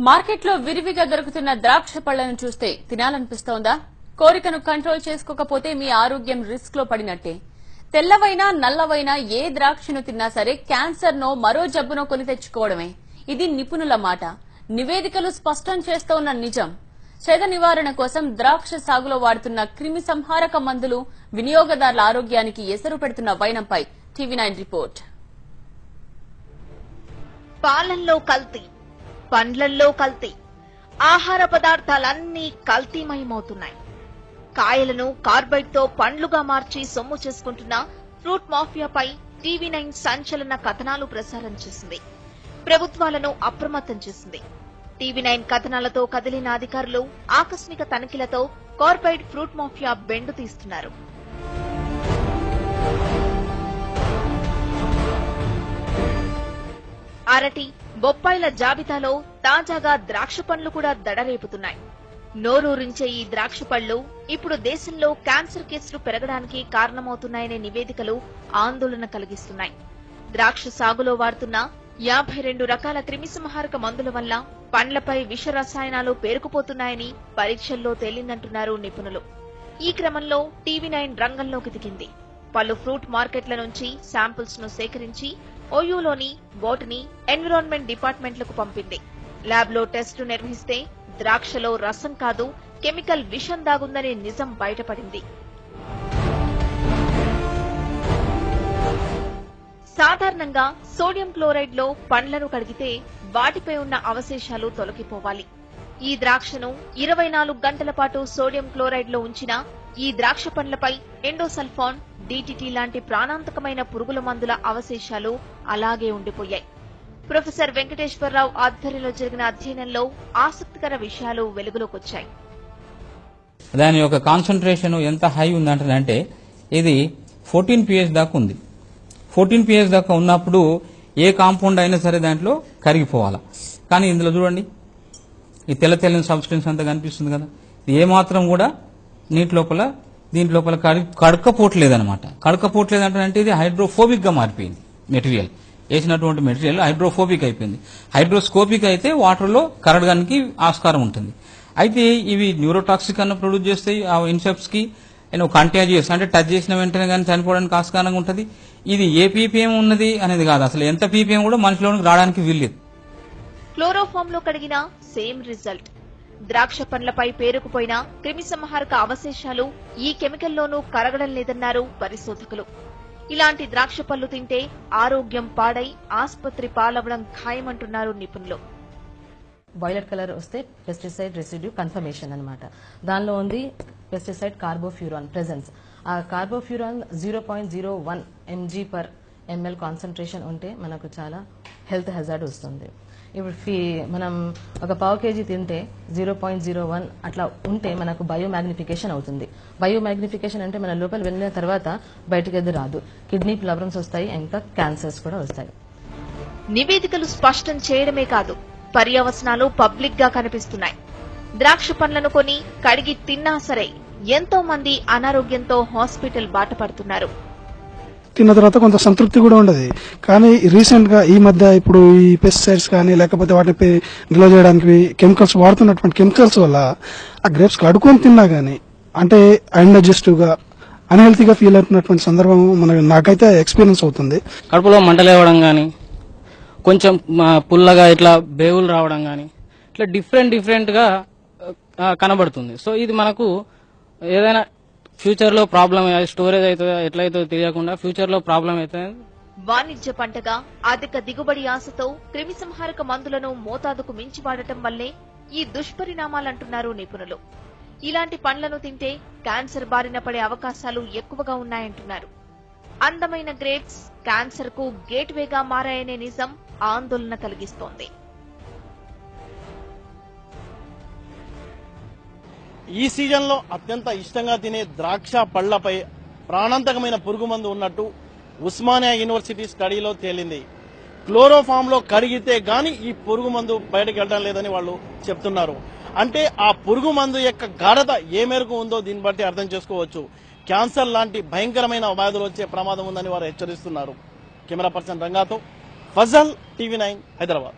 మార్కెట్లో విరివిగా దొరుకుతున్న ద్రాక్ష పళ్లను చూస్తే తినాలనిపిస్తోందా? కోరికను కంట్రోల్ చేసుకోకపోతే మీ ఆరోగ్యం రిస్క్ లో పడినట్టే. తెల్లవైనా నల్లవైనా ఏ ద్రాక్షను తిన్నా సరే క్యాన్సర్నో మరో జబ్బునో కొని తెచ్చుకోవడమే. ఇది నిపుణుల మాట. నివేదికలు స్పష్టం చేస్తోన్న నిజం. చెద నివారణ కోసం ద్రాక్ష సాగులో వాడుతున్న క్రిమి సంహారక మందులు వినియోగదారుల ఆరోగ్యానికి ఎసరు పెడుతున్న వైనంపై టీవీ9 రిపోర్ట్. పాలల్లో కల్తీ, పండ్లల్లో కల్తీ, ఆహార పదార్థాలన్నీ కల్తీమయమవుతున్నాయి. కాయలను కార్బైడ్ తో పండ్లుగా మార్చి సొమ్ము చేసుకుంటున్న ఫ్రూట్ మాఫియాపై టీవీ9 సంచలన కథనాలు ప్రసారం చేసింది. ప్రభుత్వాలను అప్రమత్తం చేసింది. టీవీ9 కథనాలతో కదిలిన అధికారులు ఆకస్మిక తనిఖీలతో కార్బైడ్ ఫ్రూట్ మాఫియా బెండు తీస్తున్నారు. అరటి, బొప్పాయిల జాబితాలో తాజాగా ద్రాక్ష పండ్లు కూడా దడరేపుతున్నాయి. నోరూరించే ఈ ద్రాక్ష పళ్లు ఇప్పుడు దేశంలో క్యాన్సర్ కేసులు పెరగడానికి కారణమవుతున్నాయనే నివేదికలు ఆందోళన కలిగిస్తున్నాయి. ద్రాక్ష సాగులో వాడుతున్న 52 రకాల క్రిమిసంహారక మందుల వల్ల పండ్లపై విష రసాయనాలు పేరుకుపోతున్నాయని పరీక్షల్లో తేలిందంటున్నారు నిపుణులు. ఈ క్రమంలో టీవీ9 రంగంలోకి దిగింది. పలు ఫ్రూట్ మార్కెట్ల నుంచి శాంపిల్స్ ను సేకరించి ఓయూలోని బోటనీ, ఎన్విరాన్మెంట్ డిపార్ట్మెంట్లకు పంపింది. ల్యాబ్ లో టెస్టు నిర్వహిస్తే ద్రాక్షలో రసం కాదు, కెమికల్ విషం దాగుందనే నిజం బయటపడింది. సాధారణంగా సోడియం క్లోరైడ్ లో పండ్లను కడిగితే వాటిపై ఉన్న అవశేషాలు తొలగిపోవాలి. ఈ ద్రాక్షను 24 గంటల పాటు సోడియం క్లోరైడ్ లో ఉంచిన ఈ ద్రాక్ష పండ్లపై ఎండోసల్ఫాన్, DDT లాంటి ప్రాణాంతకమైన పురుగుల మందుల అవశేషాలు అలాగే ఉండిపోయాయి. ప్రొఫెసర్ వెంకటేశ్వరరావు ఆధ్వర్యంలో జరిగిన అధ్యయనంలో ఆసక్తికర విషయాలు వెలుగులోకొచ్చాయి. దాని యొక్క కాన్సంట్రేషన్ ఎంత హై ఉందంటే ఇది 14 pH దాకా ఉంది. 14 pH దాకా ఉన్నప్పుడు ఏ కాంపౌండ్ అయినా సరే దాంట్లో కరిగిపోవాలి. కానీ ఇందులో చూడండి, ఈ తెల్లని సబ్స్టెన్స్ అంతా కనిపిస్తుంది కదా, ఇది ఏమాత్రం కూడా దీంట్ లోపల కడకపోవట్లేదనమాట. కడకపోవట్లేదంటే ఇది హైడ్రోఫోబిక్ గా మారిపోయింది. మెటీరియల్ వేసినటువంటి మెటీరియల్ హైడ్రోఫోబిక్ అయిపోయింది. హైడ్రోస్కోపిక్ అయితే వాటర్ లో కరగడానికి ఆస్కారం ఉంటుంది. అయితే ఇవి న్యూరోటాక్సిక్ అన్న ప్రొడ్యూస్ చేస్తాయి. ఆ ఇన్సెప్ట్స్ కి కంటాజియస్ అంటే టచ్ చేసిన వెంటనే కానీ చనిపోవడానికి ఆస్కారంగా ఉంటుంది. ఇది ఏ పీపీఎం ఉన్నది అనేది కాదు, అసలు ఎంత పీపీఎం కూడా మనిషిలోనికి రావడానికి వీల్లేదు. క్లోరోఫామ్ లో కడిగిన సేమ్ రిజల్ట్. ద్రాక్ష పండ్లపై పేరుకుపోయిన క్రిమిసంహారక అవశేషాలు ఈ కెమికల్లోనూ కరగడం లేదన్నారు పరిశోధకులు. ఇలాంటి ద్రాక్ష పళ్లు తింటే ఆరోగ్యం పాడై ఆసుపత్రి పాలవడం ఖాయమంటున్నారు నిపుణులు. వైలెట్ కలర్ వస్తే పెస్టిసైడ్ రెసిడ్యూ కన్ఫర్మేషన్ అన్నమాట. దానిలో ఉంది పెస్టిసైడ్ కార్బోఫ్యూరాన్ ప్రెజెన్స్. ఆ కార్బోఫ్యూరాన్ 0.01 mg/ml కాన్సన్ట్రేషన్ ఉంటే మనకు చాలా హెల్త్ హెజార్డ్ వస్తుంది. ఇప్పుడు మనం ఒక పావు కేజీ తింటే 0.01 అట్లా ఉంటే మనకు బయోమాగ్నిఫికేషన్ అవుతుంది. బయోమాగ్నిఫికేషన్ అంటే మన లోపల వెళ్ళిన తర్వాత బయటకు ఎదురు రాదు. కిడ్నీ ప్రాబ్లమ్స్ వస్తాయి, ఇంకా క్యాన్సర్స్ కూడా వస్తాయి. నివేదికలు స్పష్టం చేయడమే కాదు, పర్యవసనాలు పబ్లిక్ గా కనిపిస్తున్నాయి. ద్రాక్ష పండ్లను కొని కడిగి తిన్నా సరే ఎంతో మంది అనారోగ్యంతో హాస్పిటల్ బాట పడుతున్నారు. తిన్న తర్వాత కొంత సంతృప్తి కూడా ఉండదు. కానీ రీసెంట్ గా ఈ మధ్య ఇప్పుడు ఈ పెస్టిసైడ్స్ కానీ లేకపోతే వాటిని నిల్వ చేయడానికి కెమికల్స్ వాడుతున్నటువంటి కెమికల్స్ వల్ల ఆ గ్రేప్స్ కడుక్కొని తిన్నా గానీ అంటే అన్డైజెస్టివ్ గా అన్హెల్తీగా ఫీల్ అవుతున్నటువంటి సందర్భం నాకైతే ఎక్స్పీరియన్స్ అవుతుంది. కడుపులో మంటలేవడం గానీ, కొంచెం పుల్లగా ఇట్లా బేవులు రావడం గానీ, ఇట్లా డిఫరెంట్ గా కనబడుతుంది. సో ఇది మనకు ఏదైనా ఫ్యూచర్ లో ప్రాబ్లం స్టోరేజ్ అవుతుందో ఎట్లయితే తెలియకుండా ఫ్యూచర్ లో ప్రాబ్లం అయితే. వాణిజ్య పంటగా అధిక దిగుబడి ఆశతో క్రిమిసంహారక మందులను మోతాదుకు మించి వాడటం వల్లే ఈ దుష్పరిణామాలంటున్నారు నిపుణులు. ఇలాంటి పండ్లను తింటే క్యాన్సర్ బారిన పడే అవకాశాలు ఎక్కువగా ఉన్నాయంటున్నారు. అందమైన గ్రేప్స్ క్యాన్సర్ కు గేట్వేగా మారాయనే నిజం ఆందోళన కలిగిస్తోంది. ఈ సీజన్లో అత్యంత ఇష్టంగా తినే ద్రాక్ష పళ్లపై ప్రాణాంతకమైన పురుగు మందు ఉన్నట్టు ఉస్మానియా యూనివర్సిటీ స్టడీలో తేలింది. క్లోరోఫామ్ లో కడిగితే గాని ఈ పురుగు మందు బయటకు వెళ్ళడం లేదని వాళ్ళు చెప్తున్నారు. అంటే ఆ పురుగు మందు యొక్క గాఢత ఏ మేరకు ఉందో దీన్ని బట్టి అర్థం చేసుకోవచ్చు. క్యాన్సర్ లాంటి భయంకరమైన వ్యాధులు వచ్చే ప్రమాదం ఉందని వారు హెచ్చరిస్తున్నారు. కెమెరా పర్సన్ రంగాతో ఫజల్, టీవీ9 హైదరాబాద్.